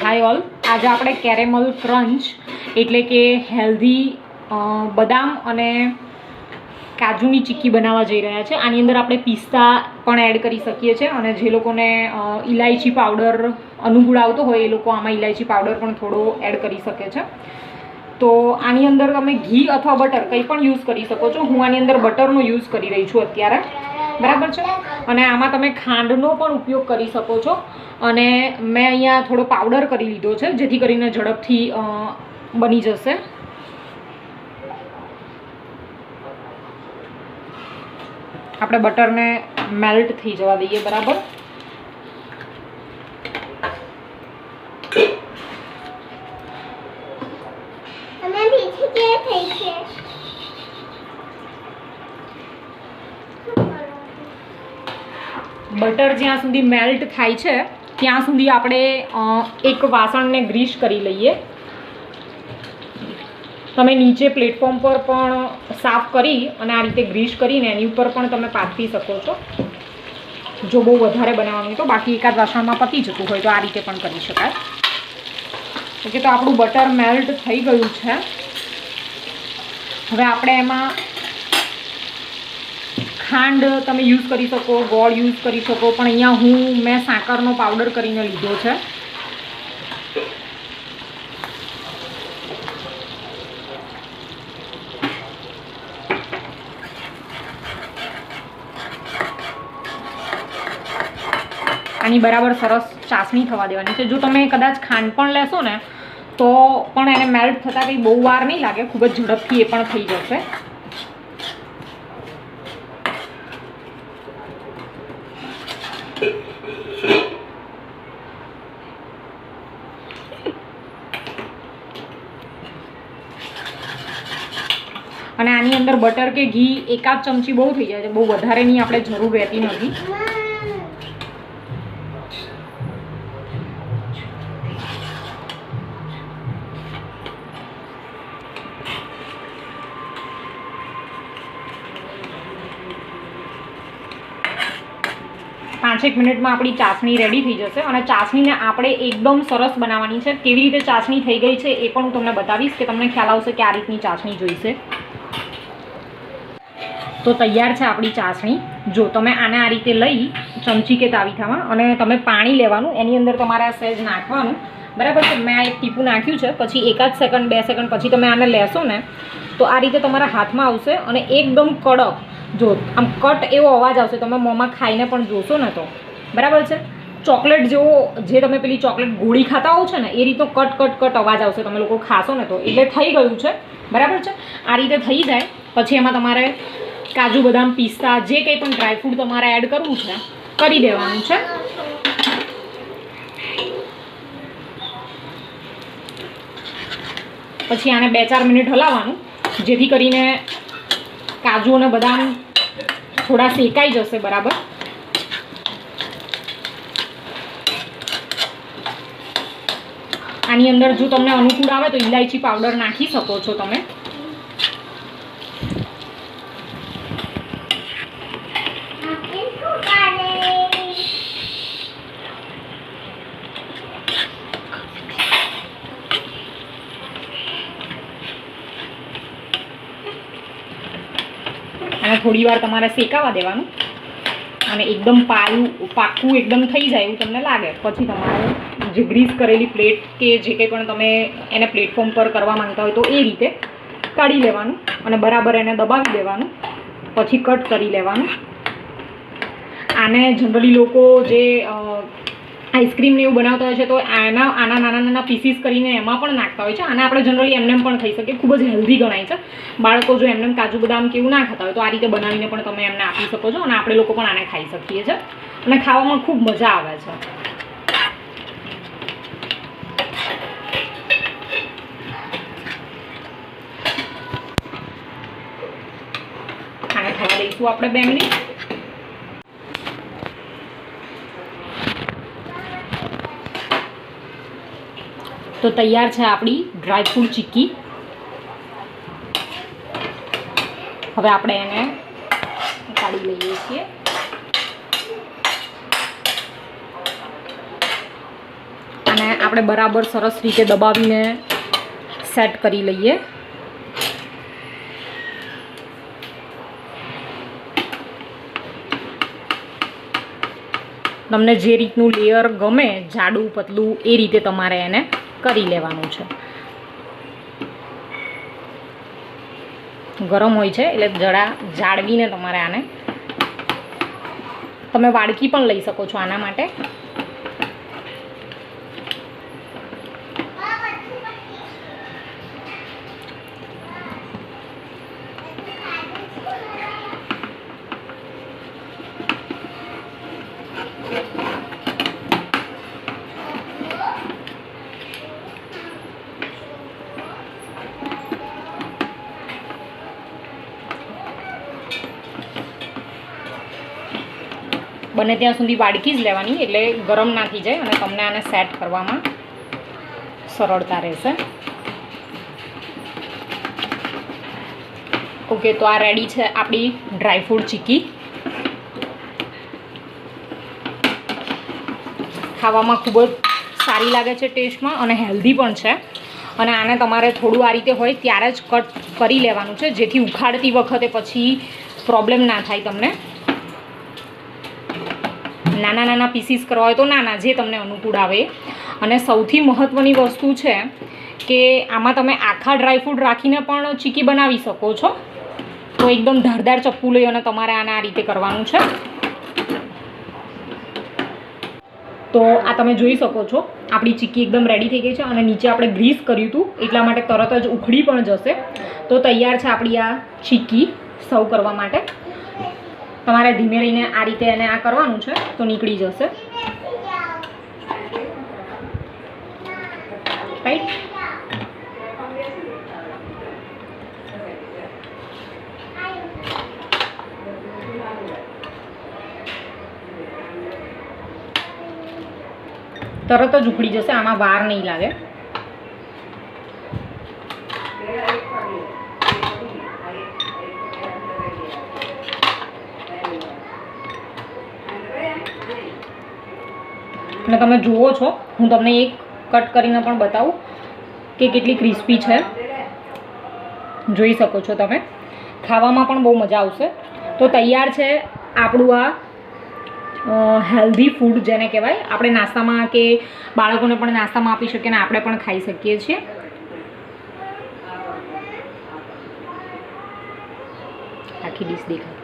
હાય all, આજે આપણે caramel crunch એટલે કે હેલ્ધી બદામ અને કાજુની ચીક્કી બનાવવા જઈ રહ્યા છે. આની અંદર આપણે પિસ્તા પણ એડ કરી શકીએ છીએ અને જે લોકોને ઇલાયચી પાવડર અનુકૂળ આવતો હોય એ લોકો આમાં ઇલાયચી પાવડર પણ થોડો એડ કરી શકે છે. તો આની અંદર તમે ઘી અથવા બટર કંઈ પણ યુઝ કરી શકો છો. હું આની અંદર બટરનો યુઝ કરી રહી છું અત્યારે, બરાબર છે. અને આમાં તમે ખાંડનો પણ ઉપયોગ કરી શકો છો. અને મેં અહીંયા થોડો પાવડર કરી લીધો છે જેથી કરીને ઝડપથી બની જશે. આપણે બટરને મેલ્ટ થઈ જવા દઈએ, બરાબર. બટર જ્યાં સુધી મેલ્ટ થાય છે ત્યાં સુધી આપણે એક વાસણને ગ્રીસ કરી લઈએ. તમે નીચે પ્લેટફોર્મ પર પણ સાફ કરી અને આ રીતે ગ્રીસ કરીને એની ઉપર પણ તમે પાથરી શકો છો જો બહુ વધારે બનાવવાનું હોય તો. બાકી એકાદ વાસણમાં પતી જતું હોય તો આ રીતે પણ કરી શકાય. ઓકે, તો આપણું બટર મેલ્ટ થઈ ગયું છે. હવે આપણે એમાં ખાંડ તમે યુઝ કરી શકો, ગોળ યુઝ કરી શકો, પણ અહીંયા મેં સાકરનો પાવડર કરીને લીધો છે. આની બરાબર સરસ ચાસણી થવા દેવાની છે. જો તમે કદાચ ખાંડ પણ લેશો ને તો પણ એને મેલ્ટ થતાં કંઈ બહુ વાર નહીં લાગે, ખૂબ જ ઝડપથી એ પણ થઈ જશે. અને આની અંદર બટર કે ઘી એકાદ ચમચી બહુ થઈ જાય છે, બહુ વધારેની આપણે જરૂર રહેતી નથી. પાંચેક મિનિટમાં આપણી ચાસણી રેડી થઈ જશે. અને ચાસણીને આપણે એકદમ સરસ બનાવવાની છે. કેવી રીતે ચાસણી થઈ ગઈ છે એ પણ હું તમને બતાવીશ કે તમને ખ્યાલ આવશે કે આ રીતની ચાસણી જોઈશે. તો તૈયાર છે આપણી ચાસણી. જો તમે આને આ રીતે લઈ ચમચી કે તાવીથામાં અને તમે પાણી લેવાનું, એની અંદર તમારે આ સહેજ નાખવાનું, બરાબર છે. મેં આ એક ટીપું નાખ્યું છે. પછી એકાદ સેકન્ડ 2 સેકન્ડ પછી તમે આને લેશો ને તો આ રીતે તમારા હાથમાં આવશે અને એકદમ કડક, જો આમ કટ એવો અવાજ આવશે. તમે મોંમાં ખાઈને પણ જોશો ને તો, બરાબર છે. ચોકલેટ જેવો, જે તમે પેલી ચોકલેટ ગોળી ખાતા હોવ છો ને એ રીતનો કટ કટ કટ અવાજ આવશે તમે લોકો ખાશો ને તો. એટલે થઈ ગયું છે, બરાબર છે. આ રીતે થઈ જાય પછી એમાં તમારે કાજુ બદામ પિસ્તા જે કંઈ પણ ડ્રાયફ્રૂટ તમારે એડ કરવું છે કરી દેવાનું છે. પછી આને 2-4 મિનિટ હલાવવાનું જેથી કરીને કાજુ અને બદામ થોડા શેકાઈ જશે, બરાબર. આની અંદર જો તમને અનુકૂળ આવે તો ઇલાયચી પાવડર નાખી શકો છો તમે. અને થોડી વાર તમારે શેકાવા દેવાનું અને એકદમ પાકું એકદમ થઈ જાય એવું તમને લાગે પછી તમારે જે ગ્રીસ કરેલી પ્લેટ કે જે કંઈ પણ તમે એને પ્લેટફોર્મ પર કરવા માંગતા હોય તો એ રીતે કાઢી લેવાનું અને બરાબર એને દબાવી દેવાનું. પછી કટ કરી લેવાનું. આને જનરલી લોકો જે આઈસ્ક્રીમ ને એવું બનાવતા હોય છે તો આના નાના પીસીસ કરીને એમાં પણ નાખતા હોય છે. આને આપણે જનરલી એમને પણ ખાઈ શકીએ. ખૂબ જ હેલ્ધી ગણાય છે. બાળકો જો એમને કાજુ બદામ કે એવું ના ખાતા હોય તો આ રીતે બનાવીને પણ તમે એમને આપી શકો છો અને આપણે લોકો પણ આને ખાઈ શકીએ છીએ અને ખાવામાં ખૂબ મજા આવે છે. આને થવા દઈશું આપણે 2 મિનિટ. તો તૈયાર છે આપણી ડ્રાયફ્રૂટ ચીક્કી. હવે આપણે એને કાઢી લઈએ છીએ. આને અને આપણે બરાબર સરસ રીતે દબાવીને સેટ કરી લઈએ. તમને જે રીતનું લેયર ગમે, જાડું પતલું, એ રીતે તમારે એને કરી લેવાનું છે. ગરમ હોય છે એટલે જરા જાળવીને તમારે આને, તમે વાડકી પણ લઈ શકો છો આના માટે. બને ત્યાં સુધી વાડકી જ લેવાની, એટલે ગરમ ના થઈ જાય અને તમને આને સેટ કરવામાં સરળતા રહેશે. ઓકે, તો આ રેડી છે આપણી ડ્રાયફ્રૂટ ચીકી. ખાવામાં ખૂબ જ સારી લાગે છે ટેસ્ટમાં, અને હેલ્ધી પણ છે. અને આને તમારે થોડું આ રીતે હોય ત્યારે જ કટ કરી લેવાનું છે, જેથી ઉખાડતી વખતે પછી પ્રોબ્લેમ ના થાય તમને. નાના નાના પીસીસ કરવા હોય તો નાના, જે તમને અનુકૂળ આવે. અને સૌથી મહત્ત્વની વસ્તુ છે કે આમાં તમે આખા ડ્રાયફ્રૂટ રાખીને પણ ચીકી બનાવી શકો છો. તો એકદમ ધારદાર ચપ્પુ લઈ અને તમારે આને આ રીતે કરવાનું છે. તો આ તમે જોઈ શકો છો આપણી ચીકી એકદમ રેડી થઈ ગઈ છે. અને નીચે આપણે ગ્રીસ કર્યું હતું એટલા માટે તરત જ ઉખડી પણ જશે. તો તૈયાર છે આપણી આ ચીકી સર્વ કરવા માટે. તમારે ધીમે રહીને આ રીતે એને આ કરવાનું છે તો નીકળી જશે. રાઈટ. તરત જ ઉખડી જશે, આમાં વાર નહીં લાગે. અને તમે જુઓ છો, હું તમને એક કટ કરીને પણ બતાવું કે કેટલી ક્રિસ્પી છે. જોઈ શકો છો તમે. ખાવામાં પણ બહુ મજા આવશે. તો તૈયાર છે આપણું આ હેલ્ધી ફૂડ જેને કહેવાય. આપણે નાસ્તામાં કે બાળકોને પણ નાસ્તામાં આપી શકીએ અને આપણે પણ ખાઈ શકીએ છીએ. આખી ડીશ દેખાય.